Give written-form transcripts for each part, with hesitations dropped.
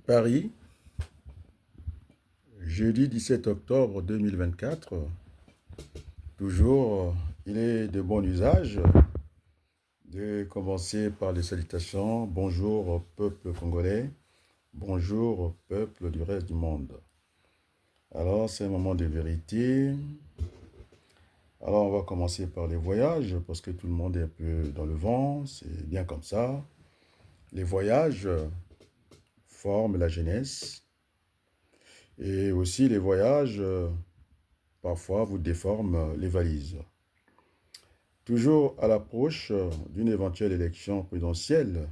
Paris, jeudi 17 octobre 2024. Toujours, il est de bon usage de commencer par les salutations. Bonjour au peuple congolais, bonjour au peuple du reste du monde. Alors, c'est un moment de vérité. Alors, on va commencer par les voyages, parce que tout le monde est un peu dans le vent, c'est bien comme ça. Les voyages forment la jeunesse, et aussi les voyages, parfois, vous déforment les valises. Toujours à l'approche d'une éventuelle élection présidentielle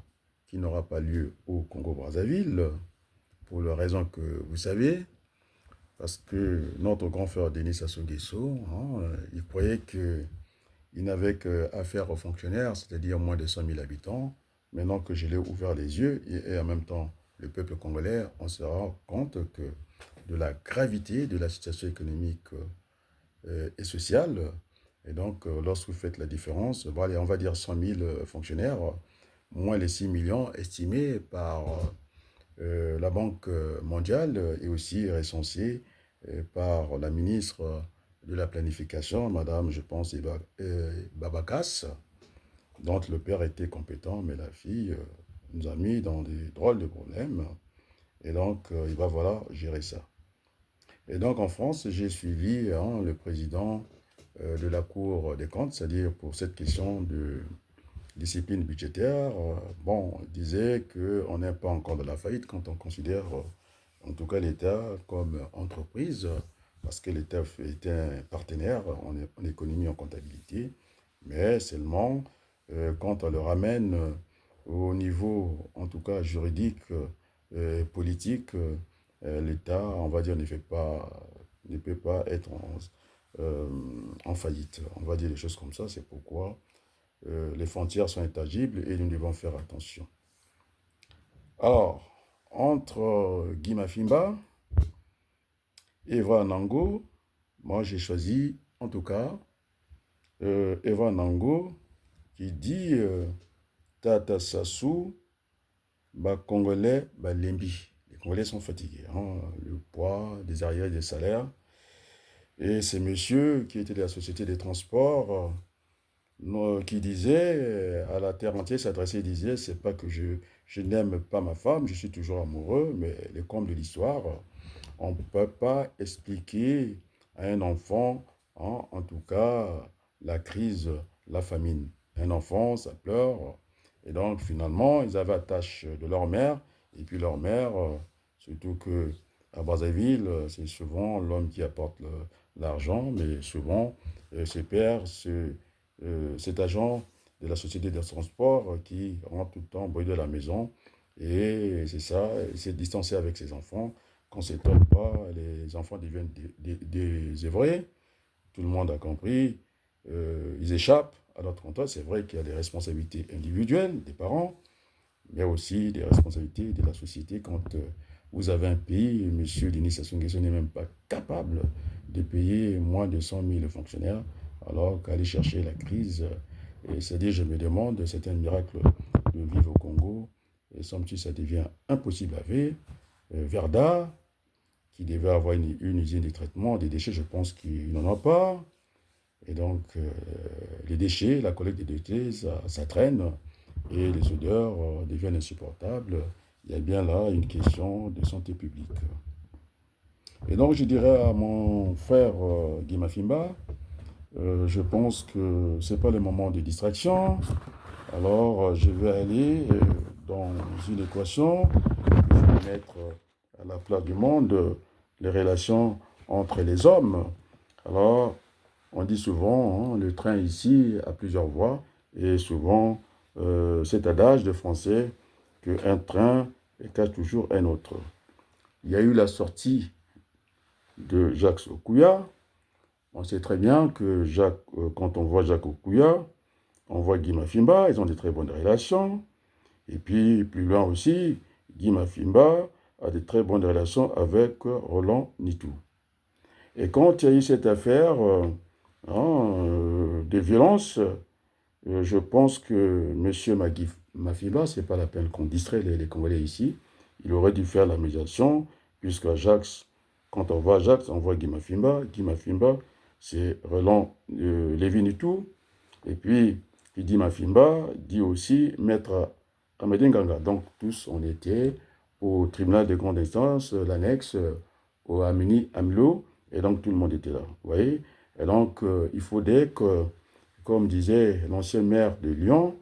qui n'aura pas lieu au Congo-Brazzaville, pour la raison que vous savez, parce que notre grand frère Denis Sassou Nguesso, il croyait qu'il n'avait qu'affaire aux fonctionnaires, c'est-à-dire moins de 100 000 habitants. Maintenant que je l'ai ouvert les yeux, et en même temps le peuple congolais, on se rend compte que de la gravité de la situation économique et sociale. Et donc, lorsque vous faites la différence, bon, allez, on va dire 100 000 fonctionnaires, moins les 6 millions estimés par la Banque mondiale et aussi recensés par la ministre de la Planification, Madame, je pense, Babakas, dont le père était compétent, mais la fille nous a mis dans des drôles de problèmes. Et donc, il va voilà gérer ça. Et donc, en France, j'ai suivi le président de la Cour des comptes, c'est-à-dire pour cette question de discipline budgétaire. Bon, il disait qu'on n'est pas encore de la faillite quand on considère, en tout cas, l'État comme entreprise, parce que l'État est un partenaire en économie, en comptabilité, mais seulement quand on le ramène au niveau, en tout cas, juridique, politique, l'État, on va dire, ne peut pas être en faillite. On va dire des choses comme ça, c'est pourquoi les frontières sont intangibles et nous devons faire attention. Alors, entre Guy Mafimba et Eva Nango, moi j'ai choisi, en tout cas, Eva Nango qui dit Tata Sassou, Congolais, Lembi. Les Congolais sont fatigués, le poids des arriérés des salaires. Et c'est monsieur qui était de la société des transports qui disait à la terre entière, s'adressait, il disait, c'est pas que je n'aime pas ma femme, je suis toujours amoureux, mais les combles de l'histoire, on ne peut pas expliquer à un enfant, en tout cas, la crise, la famine. Un enfant, ça pleure, et donc finalement, ils avaient attache de leur mère, et puis leur mère, surtout que à Brazzaville, c'est souvent l'homme qui apporte l'argent, mais souvent, ses pères, cet agent de la société de transport qui rentre tout le temps au bruit de la maison. Et c'est ça, il s'est distancé avec ses enfants. Quand ne s'étonne pas, les enfants deviennent désœuvrés. Tout le monde a compris. Ils échappent à notre contrôle. C'est vrai qu'il y a des responsabilités individuelles des parents, mais aussi des responsabilités de la société quand vous avez un pays, monsieur Denis Sassou Nguesso n'est même pas capable de payer moins de 100 000 fonctionnaires, alors qu'aller chercher la crise, c'est-à-dire, je me demande, c'est un miracle de vivre au Congo, et somme-toute, ça devient impossible à vivre. Verda, qui devait avoir une usine de traitement des déchets, je pense qu'il n'en a pas. Et donc, les déchets, la collecte des déchets, ça traîne et les odeurs deviennent insupportables. Il y a bien là une question de santé publique. Et donc, je dirais à mon frère Guy Mafimba, je pense que ce n'est pas le moment de distraction. Alors, je vais aller dans une équation, je vais mettre à la place du monde les relations entre les hommes. Alors, on dit souvent, le train ici a plusieurs voies, et souvent, cet adage de français qu'un train cache toujours un autre. Il y a eu la sortie de Jacques Okouya. On sait très bien que quand on voit Jacques Okouya, on voit Guy Mafimba, ils ont de très bonnes relations. Et puis, plus loin aussi, Guy Mafimba a de très bonnes relations avec Roland Nitou. Et quand il y a eu cette affaire de violence, je pense que M. Mafimba, ce n'est pas la peine qu'on distrait les Congolais ici, il aurait dû faire la médiation, puisque Ajax, quand on voit Ajax, on voit Guy Mafimba. Guy Mafimba, c'est Roland Lévy-Nitou. Et puis, qui dit Mafimba, dit aussi Maître Amédée Nganga. Donc, tous, on était au tribunal de grande instance, l'annexe, au Amini Amlo, et donc tout le monde était là. Vous voyez? Et donc, il faudrait que, comme disait l'ancien maire de Lyon,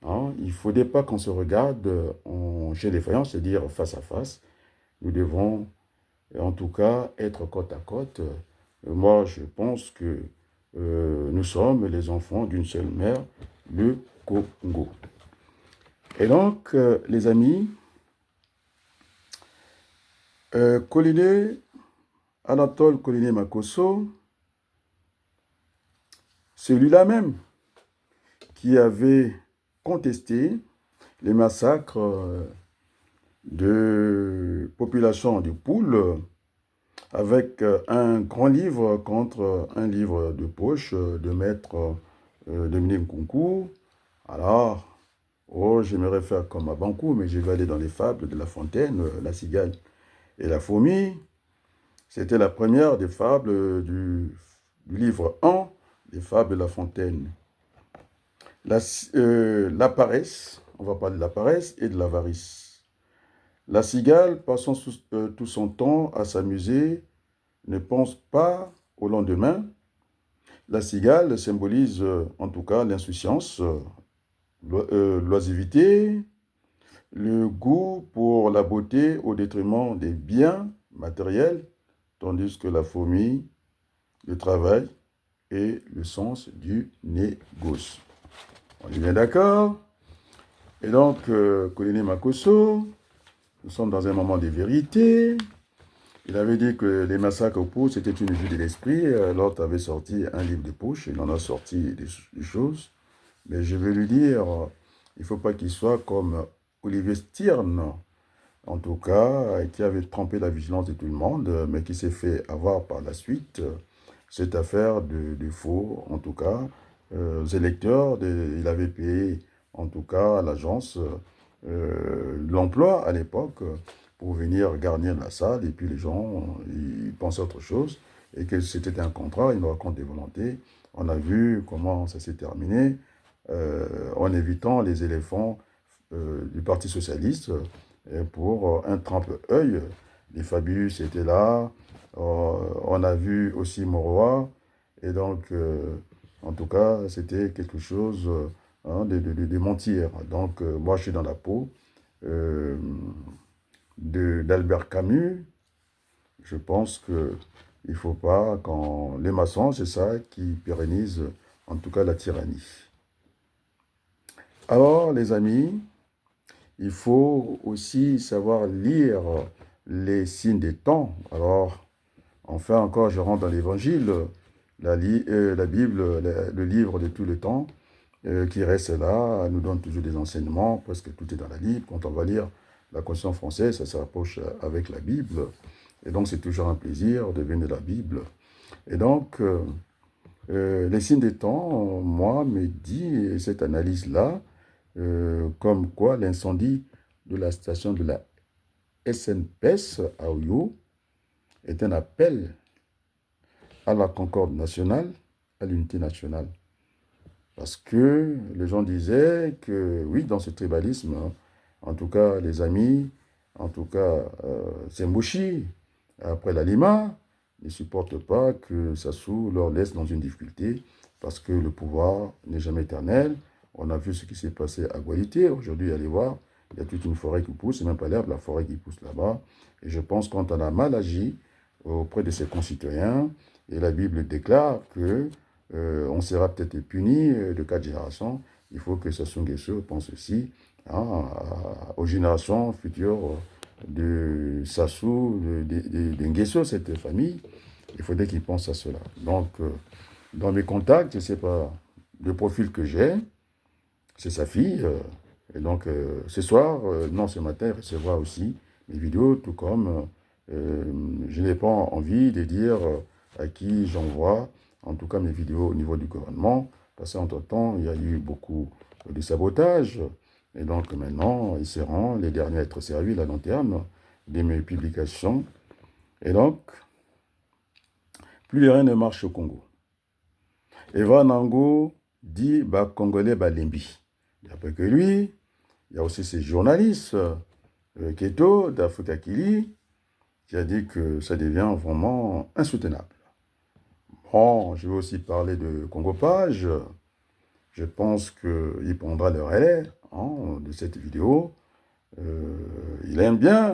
hein, il ne faudrait pas qu'on se regarde en chien défaillant, c'est-à-dire face à face. Nous devons, en tout cas, être côte à côte. Moi, je pense que nous sommes les enfants d'une seule mère, le Congo. Et donc, les amis, Anatole Coliné Makosso, celui-là même qui avait contesté les massacres de population du Poul avec un grand livre contre un livre de poche de maître Dominique Nkunku. Alors, oh, j'aimerais faire comme à Bankou, mais je vais aller dans les fables de La Fontaine, La Cigale et la fourmi. C'était la première des fables du livre 1 des fables de La Fontaine. La paresse, on va parler de la paresse et de l'avarice. La cigale, passant tout son temps à s'amuser, ne pense pas au lendemain. La cigale symbolise en tout cas l'insouciance, l'oisiveté, le goût pour la beauté au détriment des biens matériels, tandis que la fourmi, le travail et le sens du négoce. On est bien d'accord? Et donc, Coliné Makosso, nous sommes dans un moment de vérité. Il avait dit que les massacres au Pau, c'était une vue de l'esprit. L'autre avait sorti un livre de poche, il en a sorti des choses. Mais je vais lui dire, il ne faut pas qu'il soit comme Olivier Stirn, en tout cas, qui avait trompé la vigilance de tout le monde, mais qui s'est fait avoir par la suite cette affaire de faux, en tout cas, aux électeurs. Il avait payé, en tout cas, à l'agence l'emploi à l'époque pour venir garnir la salle, et puis les gens, ils pensaient autre chose, et que c'était un contrat, une rencontre des volontés. On a vu comment ça s'est terminé, en évitant les éléphants du Parti Socialiste pour un trempe-œil. Les Fabius étaient là, on a vu aussi Moroa, et donc, en tout cas, c'était quelque chose hein, de mentir. Donc, moi, je suis dans la peau d'Albert Camus. Je pense qu'il ne faut pas, quand les maçons, c'est ça qui pérennise en tout cas la tyrannie. Alors, les amis, il faut aussi savoir lire les signes des temps. Alors, enfin encore, je rentre dans l'Évangile, la Bible, le livre de tout le temps, qui reste là, nous donne toujours des enseignements, presque tout est dans la Bible. Quand on va lire la Constitution française, ça se rapproche avec la Bible. Et donc, c'est toujours un plaisir de venir de la Bible. Et donc, les signes des temps, moi, me dit cette analyse-là, comme quoi l'incendie de la station de la SNPS à Oyo est un appel à la concorde nationale, à l'unité nationale. Parce que les gens disaient que, oui, dans ce tribalisme, hein, en tout cas, les amis, en tout cas, Zembouchi, après la Lima, ne supportent pas que Sassou leur laisse dans une difficulté, parce que le pouvoir n'est jamais éternel. On a vu ce qui s'est passé à Gualité. Aujourd'hui, allez voir, il y a toute une forêt qui pousse, c'est même pas l'herbe, la forêt qui pousse là-bas. Et je pense qu'on a mal agi auprès de ses concitoyens, et la Bible déclare que on sera peut-être puni de 4 générations. Il faut que Sassou Nguesso pense aussi hein, aux générations futures de Sassou, de Nguesso, cette famille. Il faudrait qu'il pense à cela. Donc, dans mes contacts, je ne sais pas, le profil que j'ai, c'est sa fille. Et donc, ce soir, non, ce matin, il recevra aussi mes vidéos, tout comme je n'ai pas envie de dire à qui j'envoie, en tout cas mes vidéos au niveau du gouvernement, parce qu'entre-temps, il y a eu beaucoup de sabotage. Et donc maintenant, ils seront les derniers à être servis, la lanterne des mes publications. Et donc, plus rien ne marche au Congo. Eva Nango dit Congolais Balembi. D'après que lui, il y a aussi ces journalistes, Keto, d'Africa Kili, qui a dit que ça devient vraiment insoutenable. Bon, je vais aussi parler de Congo Page. Je pense qu'il prendra le relais de cette vidéo. Il aime bien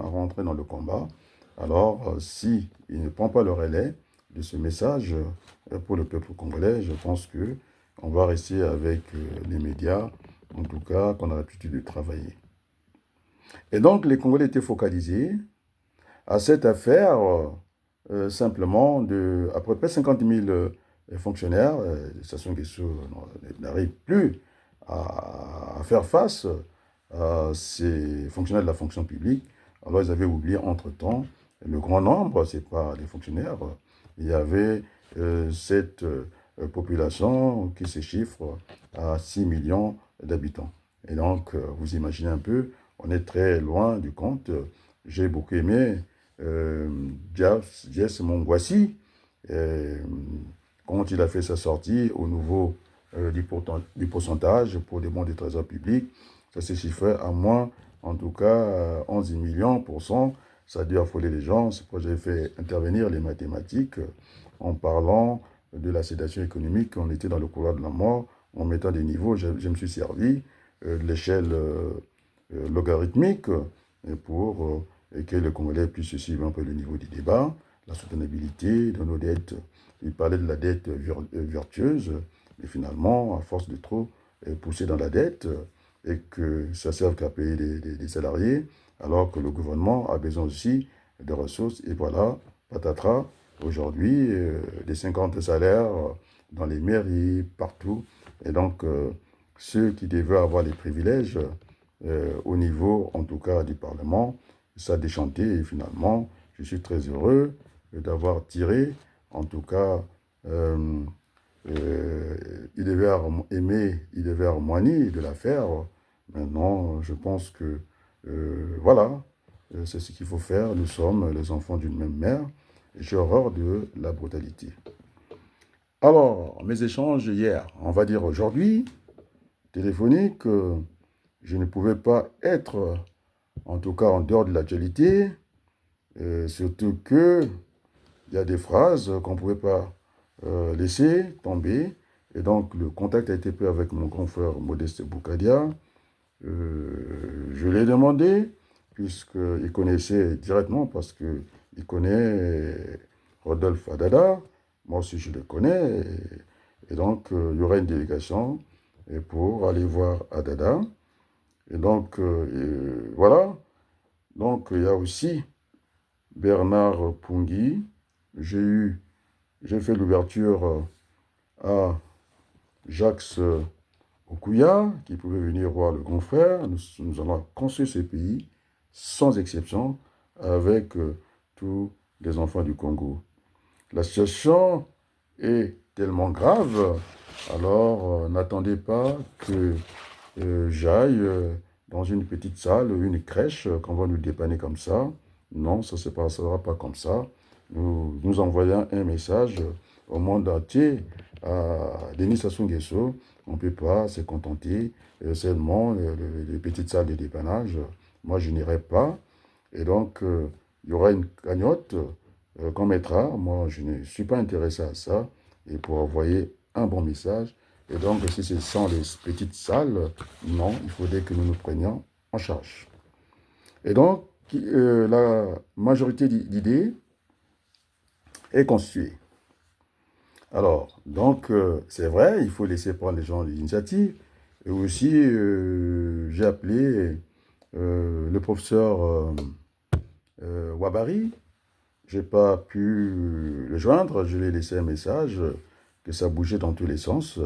rentrer dans le combat. Alors, si il ne prend pas le relais de ce message pour le peuple congolais, je pense que on va rester avec les médias, en tout cas, qu'on a l'habitude de travailler. Et donc, les Congolais étaient focalisés à cette affaire simplement de à peu près 50 000 fonctionnaires. Sassou Nguesso n'arrive plus à faire face à ces fonctionnaires de la fonction publique. Alors, ils avaient oublié entre-temps le grand nombre, ce n'est pas des fonctionnaires. Il y avait cette population qui se chiffre à 6 millions d'habitants. Et donc, vous imaginez un peu, on est très loin du compte. J'ai beaucoup aimé Jess Mongwassi, quand il a fait sa sortie au niveau du pourcentage pour des bons du trésor public, ça s'est chiffré à moins, en tout cas, 11 millions %. Ça a dû affoler les gens. C'est pourquoi j'ai fait intervenir les mathématiques en parlant de la sédation économique. On était dans le couloir de la mort, en mettant des niveaux. Je me suis servi de l'échelle logarithmique pour que les Congolais puissent suivre un peu le niveau du débat, la soutenabilité de nos dettes. Il parlait de la dette vertueuse, mais finalement, à force de trop pousser dans la dette, et que ça ne serve qu'à payer des salariés, alors que le gouvernement a besoin aussi de ressources. Et voilà, patatras, aujourd'hui, des 50 salaires dans les mairies, partout. Et donc, ceux qui devaient avoir les privilèges au niveau, en tout cas, du Parlement, ça a déchanté. Et finalement, je suis très heureux d'avoir tiré, en tout cas, il devait aimer, il devait harmonier de l'affaire. Maintenant, je pense que, voilà, c'est ce qu'il faut faire. Nous sommes les enfants d'une même mère. J'ai horreur de la brutalité. Alors, mes échanges hier, on va dire aujourd'hui, téléphoniques, je ne pouvais pas être, en tout cas en dehors de l'actualité, surtout que il y a des phrases qu'on ne pouvait pas laisser tomber. Et donc, le contact a été pris avec mon grand frère Modeste Boukadia. Je l'ai demandé, puisqu'il connaissait directement, parce qu'il connaît Rodolphe Adada. Moi aussi, je le connais. Et donc, il y aura une délégation pour aller voir Adada. Et donc, voilà. Donc, il y a aussi Bernard Pungui. J'ai fait l'ouverture à Jacques Okuya, qui pouvait venir voir le grand frère. Nous allons construire ce pays, sans exception, avec tous les enfants du Congo. La situation est tellement grave, alors n'attendez pas que j'aille dans une petite salle, une crèche, qu'on va nous dépanner comme ça. Non, ça ne se passera pas comme ça. Nous envoyons un message au monde entier à Denis Sassou Nguesso. On ne peut pas se contenter seulement des petites salles de dépannage. Moi, je n'irai pas. Et donc, il y aura une cagnotte qu'on mettra. Moi, je ne suis pas intéressé à ça. Et pour envoyer un bon message. Et donc, si ce sont les petites salles, non, il faudrait que nous nous prenions en charge. Et donc, la majorité d'idées est constituée. Alors, donc, c'est vrai, il faut laisser prendre les gens l'initiative. Et aussi, j'ai appelé le professeur Wabari. Je n'ai pas pu le joindre. Je lui ai laissé un message que ça bougeait dans tous les sens.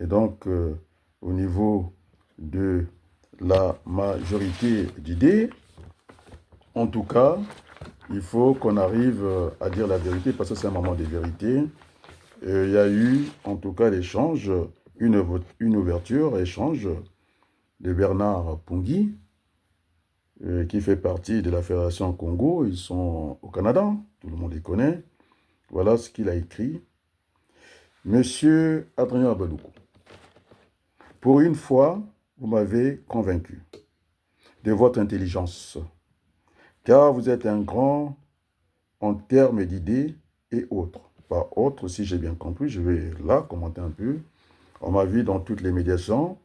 Et donc, au niveau de la majorité d'idées, en tout cas, il faut qu'on arrive à dire la vérité, parce que c'est un moment de vérité. Il y a eu, en tout cas, l'échange, une ouverture, échange de Bernard Pongui, qui fait partie de la Fédération Congo. Ils sont au Canada, tout le monde les connaît. Voilà ce qu'il a écrit. Monsieur Adrien Abaloukou, pour une fois, vous m'avez convaincu de votre intelligence, car vous êtes un grand en termes d'idées et autres. Par autres, si j'ai bien compris, je vais là commenter un peu. On m'a vu dans toutes les médiations,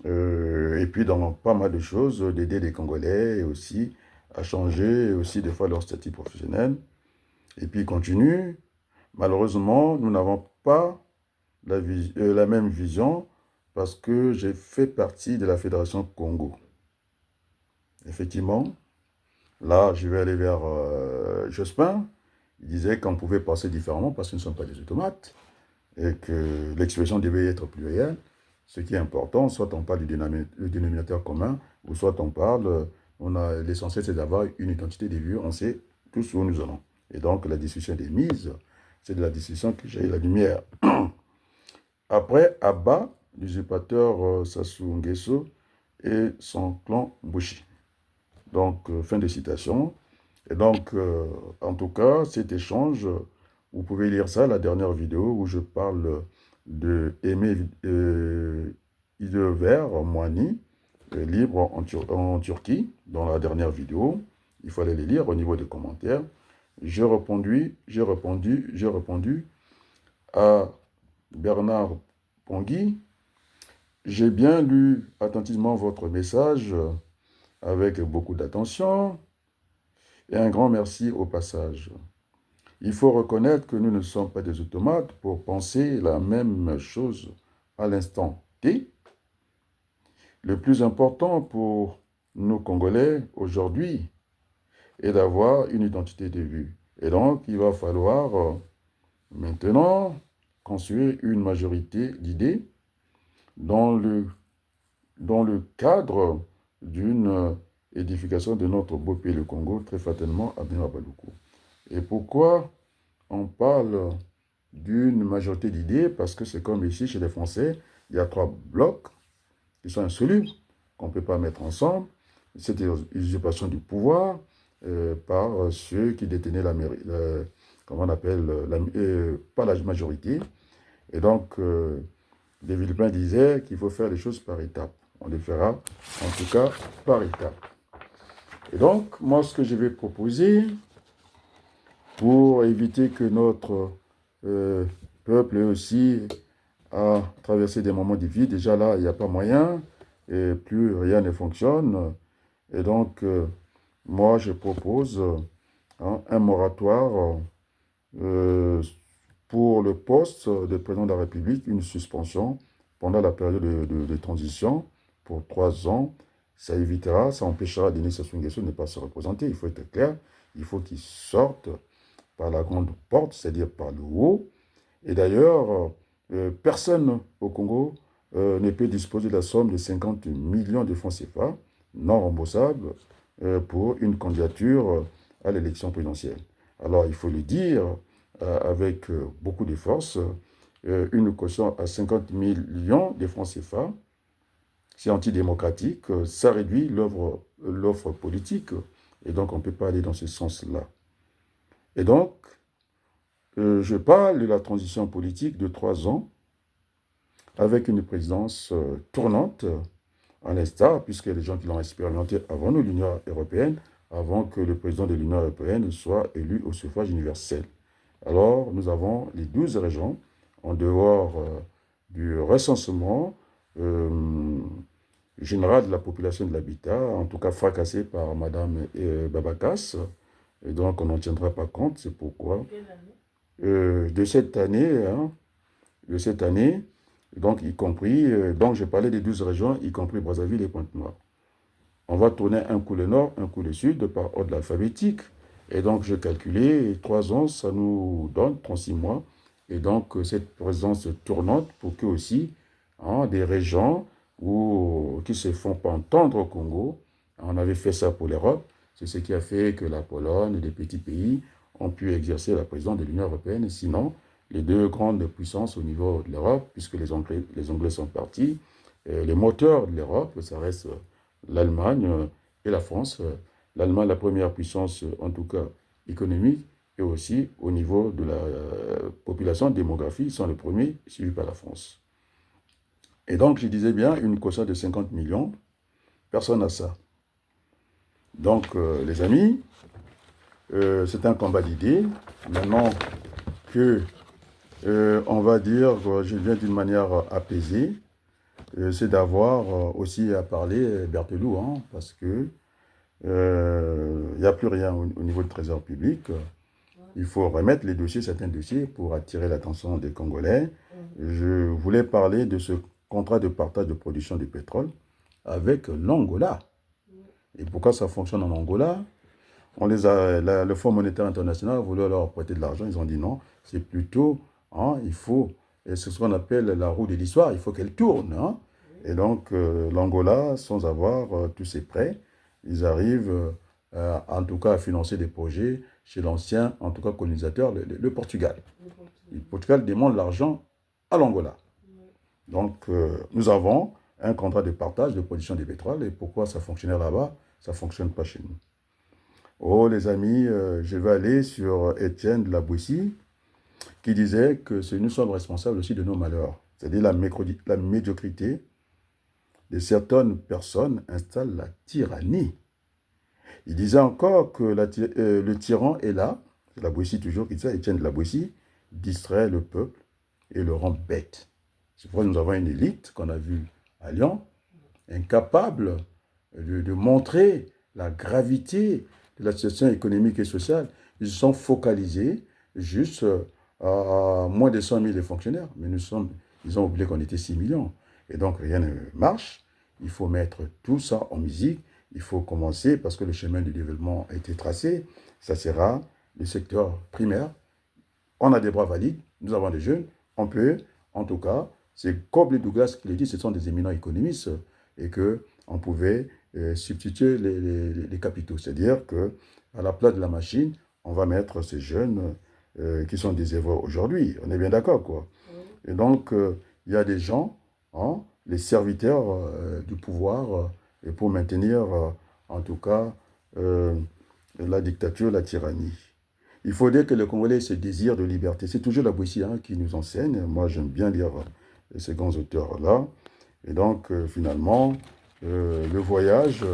et puis dans pas mal de choses, d'aider les Congolais et aussi à changer aussi des fois leur statut professionnel. Et puis il continue. Malheureusement, nous n'avons pas la même vision parce que j'ai fait partie de la Fédération Congo. Effectivement, là, je vais aller vers Jospin. Il disait qu'on pouvait penser différemment parce que nous ne sommes pas des automates et que l'expression devait être plurielle. Ce qui est important, soit on parle du dénominateur commun, ou soit on parle, l'essentiel c'est d'avoir une identité des vues, on sait tous où nous allons. Et donc la discussion des mises, c'est de la discussion que j'ai eu la lumière. Après, Abba, l'usurpateur Sassou Nguesso et son clan Bushi. Donc, fin de citation. Et donc, en tout cas, cet échange, vous pouvez lire ça, la dernière vidéo où je parle de Aimé Ider Moani, libre en Turquie, dans la dernière vidéo. Il fallait les lire au niveau des commentaires. J'ai répondu à Bernard Pongui. J'ai bien lu attentivement votre message avec beaucoup d'attention. Et un grand merci au passage. Il faut reconnaître que nous ne sommes pas des automates pour penser la même chose à l'instant T. Le plus important pour nous Congolais aujourd'hui est d'avoir une identité de vue. Et donc, il va falloir maintenant construire une majorité d'idées dans le cadre d'une édification de notre beau pays, le Congo, très fatalement à Baloukou. Et pourquoi on parle d'une majorité d'idées? Parce que c'est comme ici, chez les Français, il y a 3 blocs qui sont insolubles, qu'on ne peut pas mettre ensemble. Cette usurpation du pouvoir par ceux qui détenaient la mairie, comment on appelle, pas la majorité. Et donc, les Villepin disaient qu'il faut faire les choses par étapes. On les fera, en tout cas, par étapes. Et donc, moi, ce que je vais proposer, pour éviter que notre peuple aussi a traversé des moments difficiles, déjà là, il n'y a pas moyen, et plus rien ne fonctionne. Et donc, moi, je propose un moratoire pour le poste de président de la République, une suspension pendant la période de transition pour 3 ans. Ça évitera, ça empêchera Denis Sassou Nguesso de ne pas se représenter. Il faut être clair, il faut qu'il sorte par la grande porte, c'est-à-dire par le haut. Et d'ailleurs, personne au Congo ne peut disposer de la somme de 50 millions de francs CFA non remboursables pour une candidature à l'élection présidentielle. Alors, il faut le dire avec beaucoup de force, une caution à 50 millions de francs CFA, c'est antidémocratique, ça réduit l'offre politique, et donc on ne peut pas aller dans ce sens-là. Et donc, je parle de la transition politique de 3 ans avec une présidence tournante, en l'instar, puisque les gens qui l'ont expérimenté avant nous, l'Union européenne, avant que le président de l'Union européenne soit élu au suffrage universel. Alors, nous avons les 12 régions, en dehors du recensement général de la population de l'habitat, en tout cas fracassé par Madame Babakas, et donc on n'en tiendra pas compte, c'est pourquoi. De cette année, donc y compris, donc j'ai parlé des 12 régions, y compris Brazzaville et Pointe-Noire. On va tourner un coup le nord, un coup le sud, par ordre alphabétique. Et donc, j'ai calculé, 3 ans, ça nous donne 36 mois. Et donc, cette présence tournante pour que aussi des régions qui se font pas entendre au Congo, on avait fait ça pour l'Europe, c'est ce qui a fait que la Pologne et les petits pays ont pu exercer la présidence de l'Union européenne. Sinon, les 2 grandes puissances au niveau de l'Europe, puisque les Anglais sont partis, les moteurs de l'Europe, ça reste l'Allemagne et la France. L'Allemagne, la première puissance, en tout cas économique, et aussi au niveau de la population, démographie, ils sont les premiers, suivis par la France. Et donc, je disais bien, une caution de 50 millions, personne n'a ça. Donc, les amis, c'est un combat d'idées. Maintenant que, on va dire, je viens d'une manière apaisée, c'est d'avoir aussi à parler Berthelou, hein, parce que il n'y a plus rien au niveau du Trésor public. Il faut remettre les dossiers, certains dossiers, pour attirer l'attention des Congolais. Je voulais parler de ce contrat de partage de production du pétrole avec l'Angola. Et pourquoi ça fonctionne en Angola? Le Fonds monétaire international a voulu leur prêter de l'argent. Ils ont dit non, c'est plutôt, hein, il faut, et c'est ce qu'on appelle la roue de l'histoire, il faut qu'elle tourne. Hein. Et donc, l'Angola, sans avoir tous ces prêts, ils arrivent en tout cas à financer des projets chez l'ancien, en tout cas colonisateur, le Portugal. Le Portugal demande l'argent à l'Angola. Donc, nous avons un contrat de partage de production du pétrole. Et pourquoi ça fonctionnait là-bas, ça ne fonctionne pas chez nous. Oh, les amis, je vais aller sur Étienne de la Boétie, qui disait que nous sommes responsables aussi de nos malheurs. C'est-à-dire la médiocrité de certaines personnes installe la tyrannie. Il disait encore que le tyran est là, c'est la Boétie toujours qui dit ça, Étienne de la Boétie, distrait le peuple et le rend bête. C'est pourquoi nous avons une élite qu'on a vue à Lyon, incapable de montrer la gravité de la situation économique et sociale. Ils se sont focalisés juste à moins de 100 000 fonctionnaires, mais ils ont oublié qu'on était 6 millions. Et donc rien ne marche. Il faut mettre tout ça en musique. Il faut commencer parce que le chemin du développement a été tracé. Ça sera le secteur primaire. On a des bras valides, nous avons des jeunes. On peut, en tout cas, c'est Cobb et Douglas qui le dit, ce sont des éminents économistes et qu'on pouvait substituer les capitaux. C'est-à-dire qu'à la place de la machine, on va mettre ces jeunes qui sont des œuvres aujourd'hui. On est bien d'accord, quoi. Et donc, il y a des gens, hein, les serviteurs du pouvoir, pour maintenir, en tout cas, la dictature, la tyrannie. Il faut dire que le Congolais ait ce désir de liberté. C'est toujours la Boétie qui nous enseigne. Moi, j'aime bien lire ces grands auteurs-là. Et donc, finalement, le voyage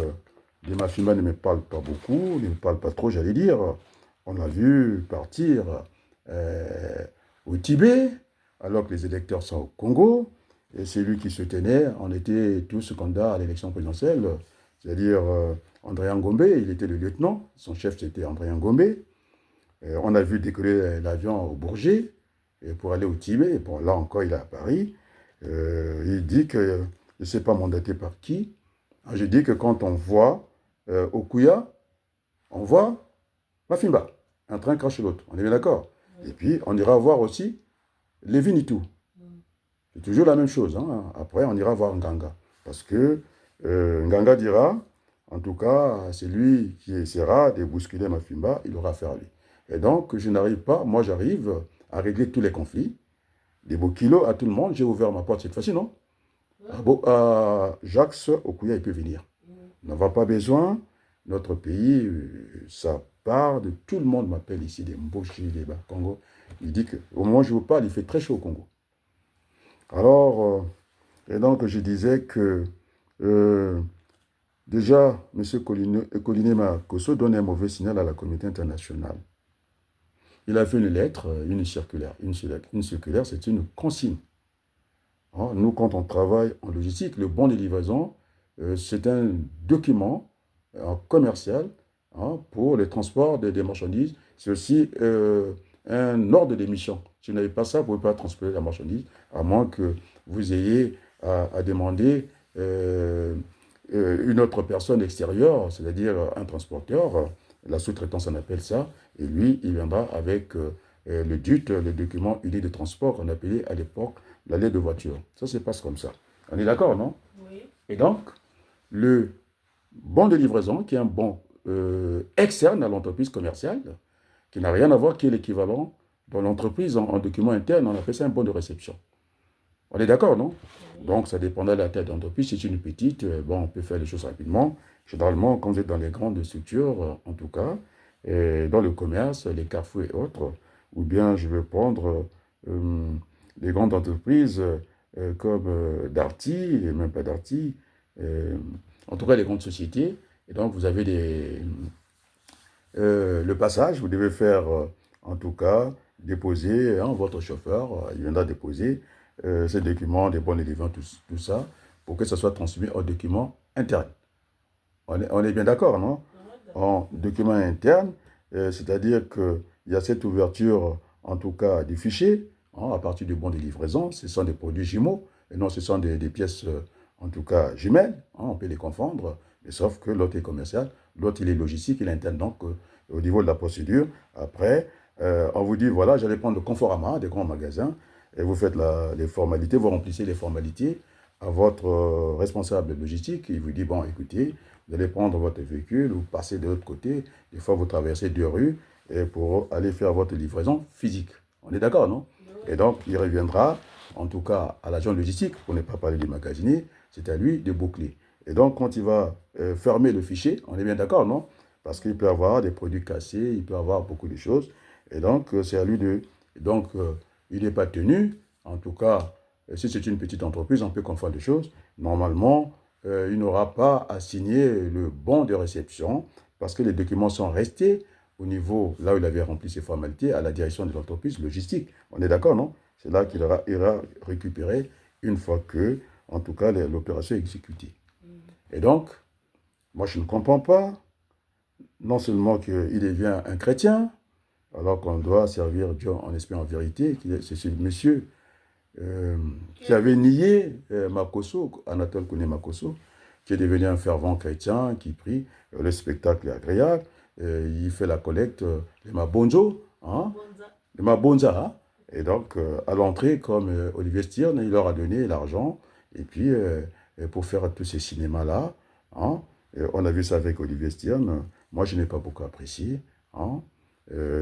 de Mafimba ne me parle pas beaucoup, ne me parle pas trop, j'allais dire. On l'a vu partir au Tibet, alors que les électeurs sont au Congo. Et c'est lui qui se tenait. On était tous candidats à l'élection présidentielle. C'est-à-dire André Ngombe, il était le lieutenant. Son chef, c'était André Ngombe. On a vu décoller l'avion au Bourget pour aller au Tibet. Bon, là encore, il est à Paris. Il dit que, je ne sais pas mandaté par qui, je dis que quand on voit Okuya, on voit Mafimba. Un train crache l'autre. On est bien d'accord. Et puis, on ira voir aussi Lévin-Itou. C'est toujours la même chose. Hein. Après, on ira voir Nganga. Parce que Nganga dira, en tout cas, c'est lui qui essaiera de bousculer Mafimba, il aura affaire à lui. Et donc, je n'arrive pas, moi j'arrive à régler tous les conflits. Des beaux kilos à tout le monde, j'ai ouvert ma porte cette fois-ci, non? Jacques Okuya, il peut venir. On n'en va pas besoin. Notre pays, ça part de tout le monde m'appelle ici, des Mboshi, des Congo. Il dit qu'au moment où je vous parle, il fait très chaud au Congo. Alors, et donc je disais que déjà, M. Collinet Makosso donne un mauvais signal à la communauté internationale. Il a fait une lettre, une circulaire. Une circulaire, c'est une consigne. Hein, nous, quand on travaille en logistique, le bon de livraison, c'est un document commercial pour le transport des marchandises. C'est aussi un ordre d'émission. Si vous n'avez pas ça, vous ne pouvez pas transporter la marchandise, à moins que vous ayez à demander une autre personne extérieure, c'est-à-dire un transporteur. La sous-traitance, on appelle ça. Et lui, il viendra avec le DUT, le document unique de transport qu'on appelait à l'époque la lettre de voiture. Ça se passe comme ça. On est d'accord, non? Oui. Et donc, le bon de livraison, qui est un bon externe à l'entreprise commerciale, qui n'a rien à voir, qui est l'équivalent dans l'entreprise en document interne, on appelle ça un bon de réception. On est d'accord, non? Oui. Donc, ça dépendra de la taille d'entreprise. Si c'est une petite, bon, on peut faire les choses rapidement. Généralement, quand vous êtes dans les grandes structures, en tout cas, dans le commerce, les carrefours et autres, ou bien je vais prendre euh, les grandes entreprises comme Darty, et même pas Darty, euh, en tout cas les grandes sociétés. Et donc, vous avez le passage, vous devez faire, en tout cas, déposer, hein, votre chauffeur, il viendra déposer ces documents, des bons éléments, tout ça, pour que ça soit transmis au document interne. On est bien d'accord, non? Ouais, d'accord. En document interne, c'est-à-dire qu'il y a cette ouverture, en tout cas, du fichier, hein, à partir du bon de livraison. Ce sont des produits jumeaux, et non, ce sont des pièces, en tout cas, jumelles. Hein, on peut les confondre, mais sauf que l'autre est commercial, l'autre, il est logistique, il est interne. Donc, au niveau de la procédure, après, on vous dit, voilà, j'allais prendre le Conforama, des grands magasins, et vous faites les formalités, vous remplissez les formalités à votre responsable logistique. Il vous dit, bon, écoutez, vous allez prendre votre véhicule ou passer de l'autre côté. Des fois, vous traversez deux rues pour aller faire votre livraison physique. On est d'accord, non? Et Ouais. donc, il reviendra, en tout cas, à l'agent logistique, pour ne pas parler du magasinier, c'est à lui de boucler. Et donc, quand il va fermer le fichier, on est bien d'accord, non? Parce qu'il peut avoir des produits cassés, il peut avoir beaucoup de choses. Et donc, c'est à lui de... Donc, il n'est pas tenu, en tout cas, si c'est une petite entreprise, on peut confondre les choses. Normalement, il n'aura pas à signer le bon de réception parce que les documents sont restés au niveau, là où il avait rempli ses formalités, à la direction de l'entreprise logistique. On est d'accord, non? C'est là qu'il Ouais. ira récupérer une fois que, en tout cas, l'opération est exécutée. Mhm. Et donc, moi, je ne comprends pas, non seulement qu'il devient un chrétien, alors qu'on doit servir Dieu en esprit en vérité, c'est ce monsieur Qui qui a avait dit? nié Makosso, Anatole connaît Makosso, qui est devenu un fervent chrétien, qui prie, le spectacle est agréable, il fait la collecte, les mabonzo, hein, Bonza. les mabonza, hein. Et donc, à l'entrée, comme Olivier Stern, il leur a donné l'argent, et puis, pour faire tous ces cinémas-là, hein, on a vu ça avec Olivier Stern, moi je n'ai pas beaucoup apprécié, hein,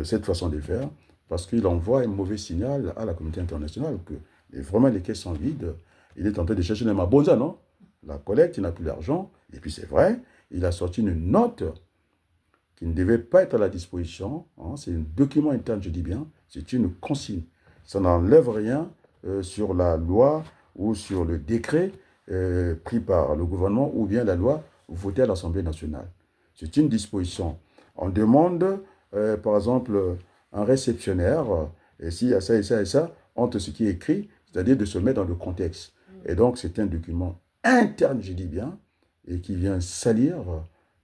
cette façon de faire, parce qu'il envoie un mauvais signal à la communauté internationale que et vraiment les caisses sont vides. Il est en train de chercher les mabonza, non? La collecte, il n'a plus d'argent. Et puis c'est vrai, il a sorti une note qui ne devait pas être à la disposition. Hein. C'est un document interne, je dis bien. C'est une consigne. Ça n'enlève rien sur la loi ou sur le décret pris par le gouvernement ou bien la loi votée à l'Assemblée nationale. C'est une disposition. On demande, par exemple, un réceptionnaire, et s'il y a ça et ça et ça, entre ce qui est écrit, c'est-à-dire de se mettre dans le contexte. Et donc, c'est un document interne, je dis bien, et qui vient salir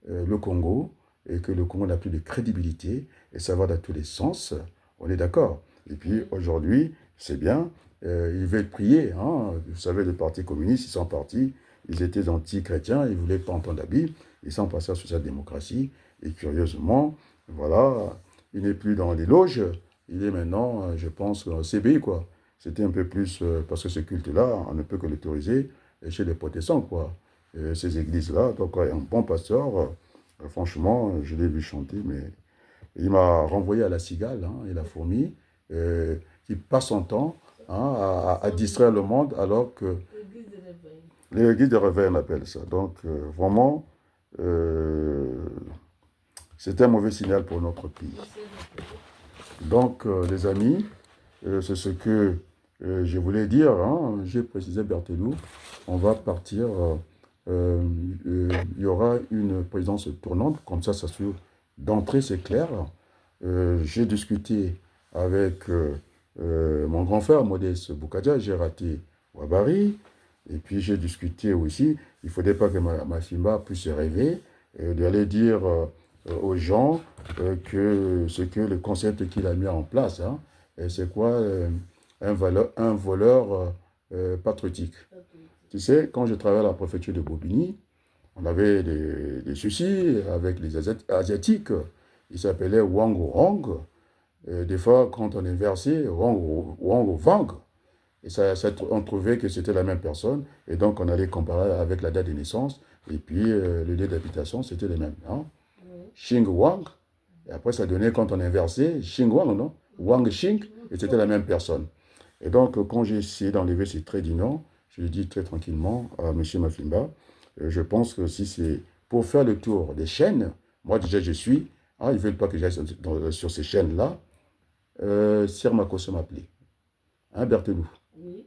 le Congo, et que le Congo n'a plus de crédibilité, et ça va dans tous les sens. On est d'accord. Et puis, Oui. aujourd'hui, c'est bien, ils veulent prier. Hein. Vous savez, le Parti communiste, ils sont partis, ils étaient anti-chrétiens, ils ne voulaient pas entendre la Bible, ils sont passés à la social-démocratie, et curieusement, voilà, il n'est plus dans les loges, il est maintenant, je pense, au CBI, quoi. C'était un peu plus, parce que ce culte-là, on ne peut que l'autoriser chez les protestants, quoi. Ces églises-là, donc un bon pasteur, franchement, je l'ai vu chanter, mais il m'a renvoyé à la cigale hein, et la fourmi, qui passe son temps hein, à distraire le monde, alors que L'église de l'éveil. l'église de réveil, on appelle ça. Donc, vraiment, euh, c'est un mauvais signal pour notre pays. Je sais rappeler. Donc, les amis, c'est ce que je voulais dire. Hein. J'ai précisé Berthelou. On va partir. Euh, il y aura une présidence tournante. Comme ça s'assure d'entrée, c'est clair. J'ai discuté avec mon grand frère, Modeste Boukadja. J'ai raté Wabari. Et puis, j'ai discuté aussi. Il ne faudrait pas que ma Fimba puisse rêver d'aller dire aux gens que ce que le concept qu'il a mis en place, hein, c'est quoi un voleur patriotique. Tu sais, quand je travaillais à la préfecture de Bobigny, on avait des soucis avec les Asiatiques. Ils s'appelaient Wang Rong. Des fois, quand on inversait, Wang Wang. Et on trouvait que c'était la même personne. Et donc, on allait comparer avec la date de naissance. Et puis, le lieu d'habitation, c'était le même. Hein. Oui. Xing Wang. Et après, ça donnait, quand on inversait, Xing Wang, non? Wang Xing. Et c'était la même personne. Et donc, quand j'ai essayé d'enlever ces traits d'union, je lui ai dit très tranquillement à M. Mafimba, je pense que si c'est pour faire le tour des chaînes, moi déjà je suis, ils ne veulent pas que j'aille sur ces chaînes-là, Sir Makosso m'a appelé, Berthelou. Oui.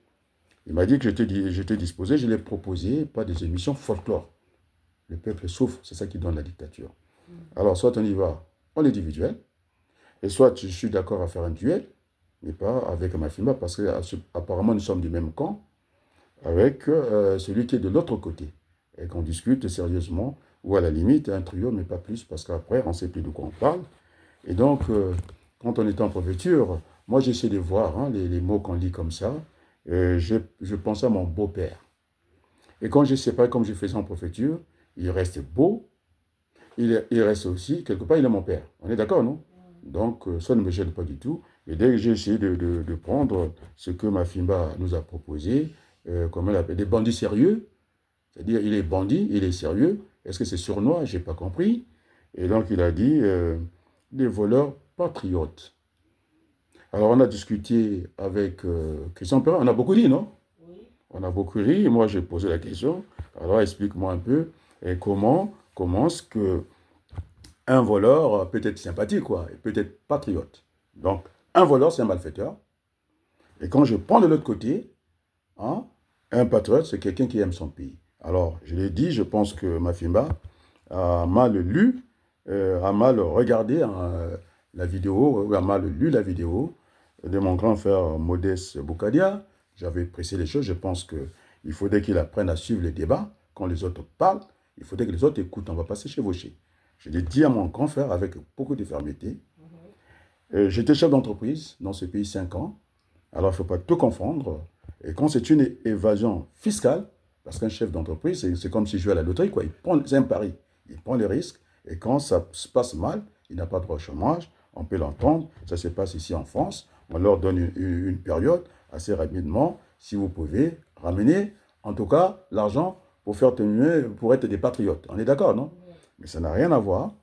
Il m'a dit que j'étais disposé, je l'ai proposé, pas des émissions folklore. Le peuple souffre, c'est ça qui donne la dictature. Alors, soit on y va en individuel, et soit je suis d'accord à faire un duel, mais pas avec Mafimba, parce qu'apparemment nous sommes du même camp, avec celui qui est de l'autre côté, et qu'on discute sérieusement, ou à la limite un trio, mais pas plus, parce qu'après on ne sait plus de quoi on parle. Et donc, quand on est en préfecture, moi j'essaie de voir les mots qu'on lit comme ça, je pense à mon beau-père. Et quand je ne sais pas, comme je faisais en préfecture, il reste beau, il reste aussi, quelque part, il est mon père. On est d'accord, non? Donc, ça ne me gêne pas du tout. Et dès que j'ai essayé de prendre ce que Mafimba nous a proposé, comme elle appelle, des bandits sérieux, c'est-à-dire il est bandit, il est sérieux, est-ce que c'est sournois? Je n'ai pas compris. Et donc, il a dit des voleurs patriotes. Alors, on a discuté avec Christian Perrin, on a beaucoup dit, non? Oui. On a beaucoup ri, et moi j'ai posé la question, alors explique-moi un peu, et comment est-ce que un voleur peut être sympathique, quoi, et peut être patriote. Donc, un voleur, c'est un malfaiteur. Et quand je prends de l'autre côté, un patriote, c'est quelqu'un qui aime son pays. Alors, je l'ai dit, je pense que Mafimba a mal lu, a mal regardé la vidéo, ou a mal lu la vidéo de mon grand frère Modeste Boukadia. J'avais pressé les choses, je pense qu'il faudrait qu'il apprenne à suivre les débats. Quand les autres parlent, il faudrait que les autres écoutent, on ne va pas se chevaucher. Je l'ai dit à mon grand frère avec beaucoup de fermeté. J'étais chef d'entreprise dans ce pays 5 ans. Alors, il ne faut pas tout confondre. Et quand c'est une évasion fiscale, parce qu'un chef d'entreprise, c'est comme s'il jouait à la loterie, quoi. C'est un pari. Il prend les risques. Et quand ça se passe mal, il n'a pas droit au chômage. On peut l'entendre. Ça se passe ici en France. On leur donne une période assez rapidement. Si vous pouvez ramener, en tout cas, l'argent pour faire tenir, pour être des patriotes. On est d'accord, non? Mais ça n'a rien à voir.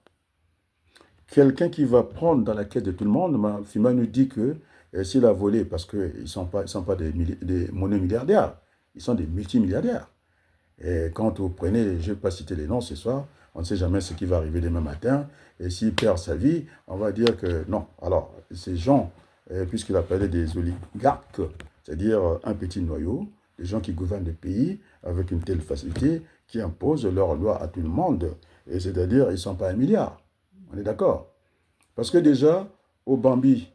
Quelqu'un qui va prendre dans la caisse de tout le monde, Fima nous dit que s'il a volé, parce qu'ils ne sont pas des monomilliardaires, ils sont des multimilliardaires. Et quand vous prenez, je ne vais pas citer les noms ce soir, on ne sait jamais ce qui va arriver demain matin. Et s'il perd sa vie, on va dire que non. Alors, ces gens, puisqu'il a parlé des oligarques, c'est-à-dire un petit noyau, des gens qui gouvernent le pays avec une telle facilité, qui imposent leurs lois à tout le monde. Et c'est-à-dire, ils ne sont pas un milliard. On est d'accord? Parce que déjà, au Bambi,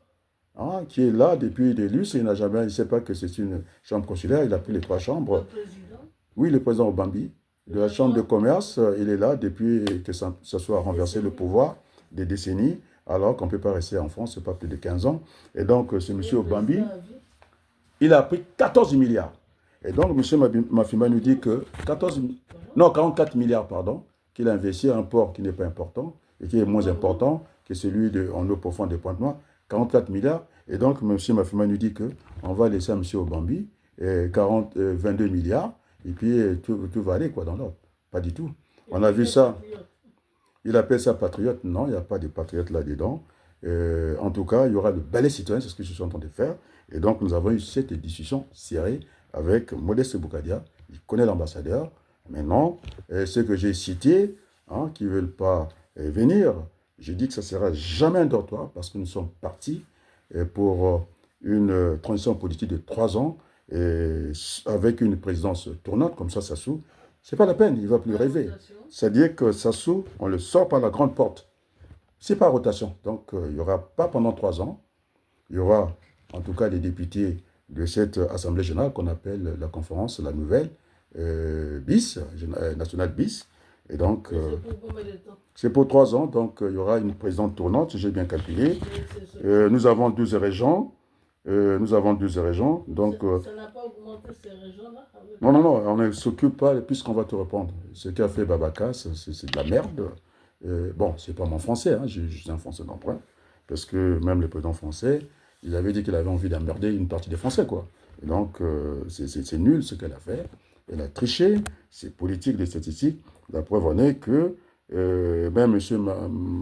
qui est là depuis des lustres, il ne sait pas que c'est une chambre consulaire, il a pris les 3 chambres. Le président? Oui, le président Obambi, de la chambre de commerce, il est là depuis que ça soit renversé le pouvoir, des décennies, alors qu'on ne peut pas rester en France, c'est pas plus de 15 ans. Et donc, ce monsieur Obambi, il a pris 14 milliards. Et donc, M. Mafimba nous dit que 44 milliards, pardon, qu'il a investi à un port qui n'est pas important et qui est moins important que celui en eau profonde de Pointe-Noire, 44 milliards. Et donc, M. Mafimba nous dit qu'on va laisser à M. Obambi 22 milliards et puis tout va aller quoi, dans l'ordre. Pas du tout. On a vu ça. Il appelle ça patriote. Non, il n'y a pas de patriote là-dedans. En tout cas, il y aura le balai citoyen, c'est ce que je suis en train de faire. Et donc, nous avons eu cette discussion serrée avec Modeste Boukadia. Il connaît l'ambassadeur. Maintenant, ceux que j'ai cités, qui ne veulent pas venir, je dis que ça ne sera jamais un dortoir parce que nous sommes partis pour une transition politique de 3 ans avec une présidence tournante, comme ça, Sassou. Ce n'est pas la peine, il ne va plus rêver. C'est-à-dire que Sassou, on le sort par la grande porte. C'est pas rotation. Donc, il n'y aura pas pendant 3 ans. Il y aura, en tout cas, des députés de cette Assemblée générale qu'on appelle la conférence, la nouvelle, BIS, nationale BIS. Et donc, c'est pour 3 ans. Donc, il y aura une présidente tournante, si j'ai bien calculé. Nous avons 12 régions. Donc, ça n'a pas augmenté ces régions-là? Non, on ne s'occupe pas, puisqu'on va te répondre. Ce qu'a fait Babacar, c'est de la merde. Bon, c'est pas mon français, je suis un français d'emprunt. Parce que même le président français, il avait dit qu'il avait envie d'emmerder une partie des Français, quoi. Et donc, c'est nul ce qu'elle a fait. Elle a triché, c'est politique des statistiques. La preuve en est que même monsieur,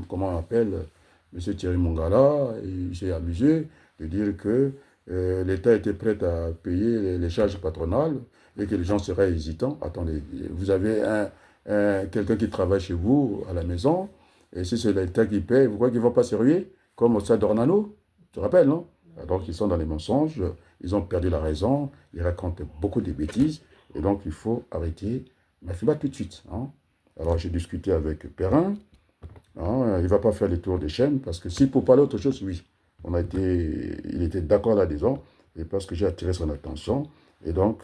comment on appelle, monsieur Thierry Mongala, il s'est amusé de dire que l'État était prêt à payer les charges patronales et que les gens seraient hésitants. Attendez, vous avez quelqu'un qui travaille chez vous à la maison, et si c'est l'État qui paye, vous croyez qu'ils ne vont pas se ruer comme au stade d'Ornano? Tu te rappelles, non? Donc ils sont dans les mensonges, ils ont perdu la raison, ils racontent beaucoup de bêtises, et donc il faut arrêter Mafiba tout de suite. Hein. Alors j'ai discuté avec Perrin, hein, il ne va pas faire les tours des chaînes, parce que si pour parler autre chose, oui, il était d'accord là-dedans, et parce que j'ai attiré son attention, et donc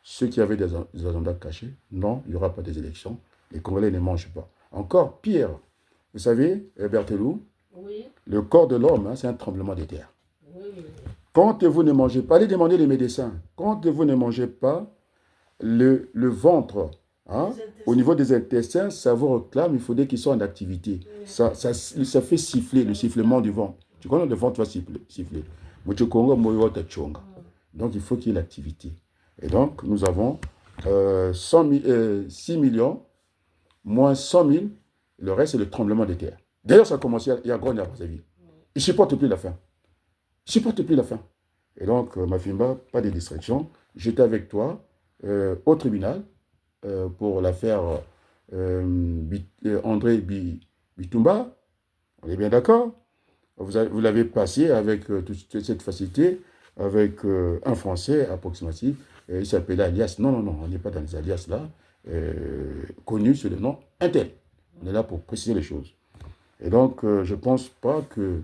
ceux qui avaient des agendas cachés, non, il n'y aura pas des élections, les Congolais ne mangent pas. Encore pire, vous savez, Berthelou, Oui, le corps de l'homme, hein, c'est un tremblement de terre. oui, oui. Quand vous ne mangez pas, allez demander les médecins, quand vous ne mangez pas, le ventre, hein, Les au intestins. niveau des intestins, ça vous réclame, il faudrait qu'ils soient en activité. Ça fait siffler, le sifflement du ventre. Tu connais, le ventre va siffler. Donc il faut qu'il y ait l'activité. Et donc nous avons 6 millions, moins 100 000, le reste c'est le tremblement de terre. D'ailleurs ça a commencé il y a Grogna, vous avez vu. Il ne supporte plus la faim. Il ne supporte plus la faim. Et donc, Mafimba, pas de distraction. J'étais avec toi au tribunal pour l'affaire André Bitumba. On est bien d'accord? Vous l'avez passé avec toute cette facilité, avec un Français approximatif. Il s'appelait alias. Non, non, non, on n'est pas dans les alias là. Connu sous le nom Intel. On est là pour préciser les choses. Et donc, je ne pense pas que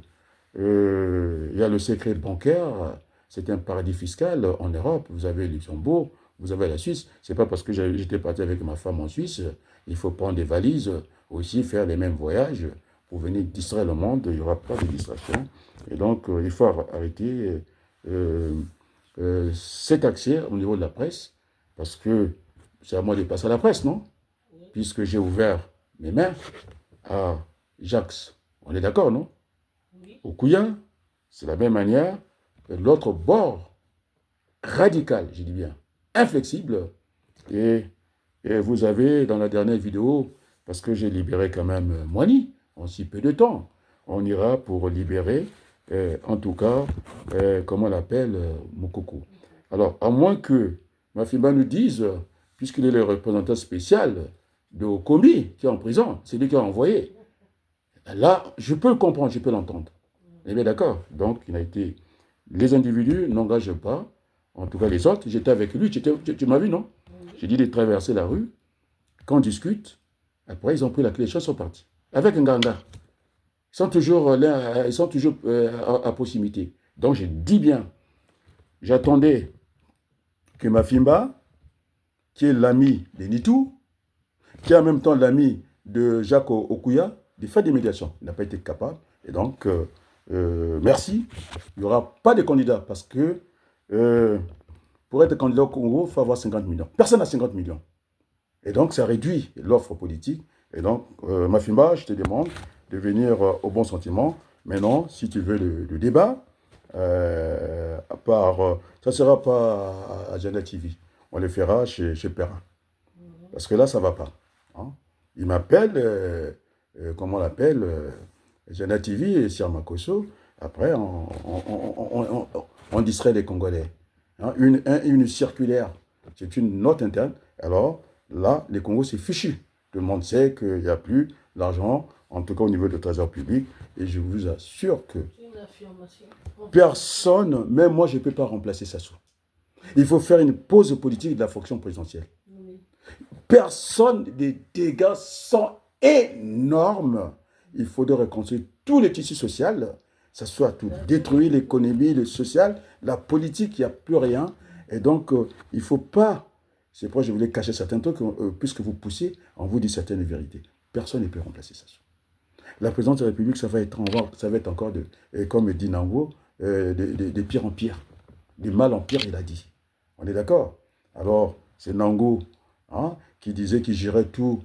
il y a le secret bancaire, c'est un paradis fiscal en Europe. Vous avez le Luxembourg, vous avez la Suisse. C'est pas parce que j'étais parti avec ma femme en Suisse, il faut prendre des valises, aussi faire les mêmes voyages pour venir distraire le monde. Il n'y aura pas de distraction. Et donc, il faut arrêter cet accès au niveau de la presse, parce que c'est à moi de passer à la presse, non? Puisque j'ai ouvert mes mains à Jacques. On est d'accord, non? Oui. Okuya, c'est la même manière que l'autre bord radical, je dis bien, inflexible. Et, et vous avez dans la dernière vidéo, parce que j'ai libéré quand même Moani en si peu de temps, on ira pour libérer, en tout cas, comment on l'appelle, Moukoko. Alors, à moins que Mafimba nous dise, puisqu'il est le représentant spécial de Okomi, qui est en prison, c'est lui qui a envoyé. Là, je peux le comprendre, je peux l'entendre. Eh bien d'accord. Donc, il a été... Les individus n'engagent pas, en tout cas les autres. J'étais avec lui, tu m'as vu, non? J'ai dit de traverser la rue, qu'on discute. Après, ils ont pris la clé, les choses sont partis. Avec un ganga. Ils sont toujours là, ils sont toujours à proximité. Donc, je dis bien, j'attendais que Mafimba, qui est l'ami de Nitou, qui est en même temps l'ami de Jacques Okuya, de faire des médiations. Il n'a pas été capable. Et donc, merci. Il n'y aura pas de candidat parce que pour être candidat au Congo, il faut avoir 50 millions. Personne n'a 50 millions. Et donc, ça réduit l'offre politique. Et donc, Mafimba, je te demande de venir au bon sentiment. Maintenant, si tu veux le débat, ça ne sera pas à Agenda TV. On le fera chez Perrin. Parce que là, ça ne va pas. Hein. Il m'appelle, comment on l'appelle, Agenda TV et Sir Makoso. Après, on distrait les Congolais. Hein. Une circulaire, c'est une note interne. Alors, là, les Congos, c'est fichu. Tout le monde sait qu'il n'y a plus d'argent, en tout cas au niveau du trésor public. Et je vous assure que Une affirmation. personne, même moi, je ne peux pas remplacer Sassou. Il faut faire une pause politique de la fonction présidentielle. Oui. Personne, des dégâts sont énormes. Il faudrait reconstruire tous les tissus sociaux, ça soit tout détruire l'économie, le social, la politique, il n'y a plus rien. Et donc, il ne faut pas, c'est pourquoi je voulais cacher certains trucs, puisque vous poussez, on vous dit certaines vérités. Personne ne peut remplacer ça. La présidence de la République, ça va être encore, comme dit Nango, de pire en pire. Du mal en pire, il a dit. On est d'accord? Alors, c'est Nango hein, qui disait qu'il gérait tout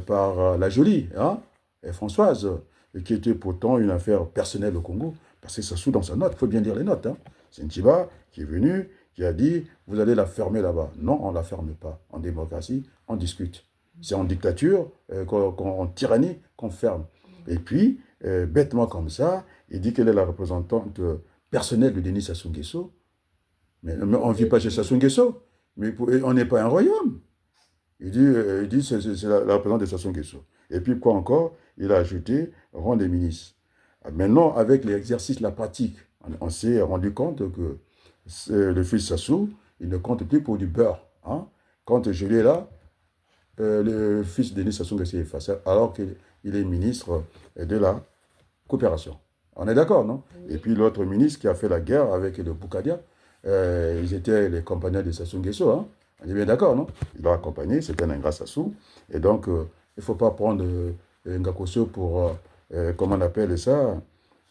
par la jolie, hein, et Françoise, et qui était pourtant une affaire personnelle au Congo, parce que ça sous dans sa note, il faut bien lire les notes. Hein. C'est Ntiba qui est venu, qui a dit, vous allez la fermer là-bas. Non, on ne la ferme pas. En démocratie, on discute. C'est en dictature, en tyrannie, qu'on ferme. Et puis, bêtement comme ça, il dit qu'elle est la représentante personnelle de Denis Sassou Nguesso. Mais on ne vit pas chez Sassou Nguesso. Mais on n'est pas un royaume. Il dit c'est la représentante de Sassou Nguesso. Et puis quoi encore? Il a ajouté rang des ministres. Maintenant, avec l'exercice, la pratique, on s'est rendu compte que le fils Sassou, il ne compte plus pour du beurre. Hein. Quand je l'ai là, le fils Denis Sassou Nguesso est effacé, alors qu'il est ministre de la coopération. On est d'accord, non? Oui. Et puis l'autre ministre qui a fait la guerre avec le Boukadia, ils étaient les compagnons de Sassou Nguesso. Hein? On est bien d'accord, non? Il l'a accompagné, c'était un ingrat Sassou. Et donc, il ne faut pas prendre Ngakoso pour, comment on appelle ça,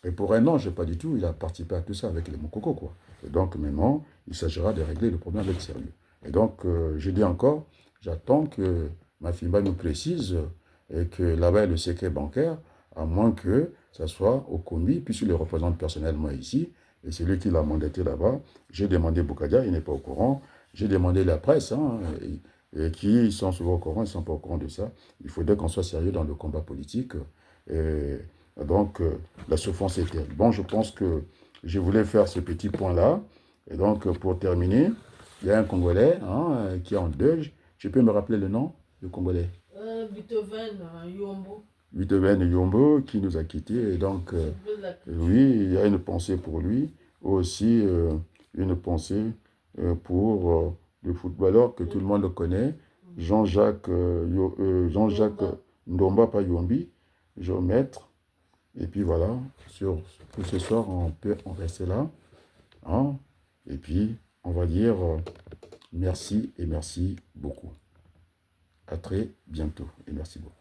et pour un ange, pas du tout. Il a participé à tout ça avec les Mokoko, quoi. Et donc, maintenant, il s'agira de régler le problème avec sérieux. Et donc, je dis encore, j'attends que ma fille nous précise que là-bas, le secret bancaire, à moins que ça soit au commis, puisqu'il le représente personnellement ici, et c'est lui qui l'a mandaté là-bas. J'ai demandé Boukadia, il n'est pas au courant. J'ai demandé la presse, hein, et qui sont souvent au courant, ils ne sont pas au courant de ça. Il faudrait qu'on soit sérieux dans le combat politique. Et donc, la souffrance est terrible. Bon, je pense que je voulais faire ce petit point-là. Et donc, pour terminer, il y a un Congolais qui est en deuil. Je peux me rappeler le nom du Congolais? Beethoven, Yombo. Beethoven Yombo qui nous a quittés. Et donc, oui, il y a une pensée pour lui. Aussi, une pensée pour le footballeur que tout le monde connaît, Jean-Jacques Jean-Jacques Ndomba, pas Yombi, géomètre. Et puis voilà, pour ce soir, on peut en rester là. Hein? Et puis, on va dire merci et merci beaucoup. À très bientôt et merci beaucoup.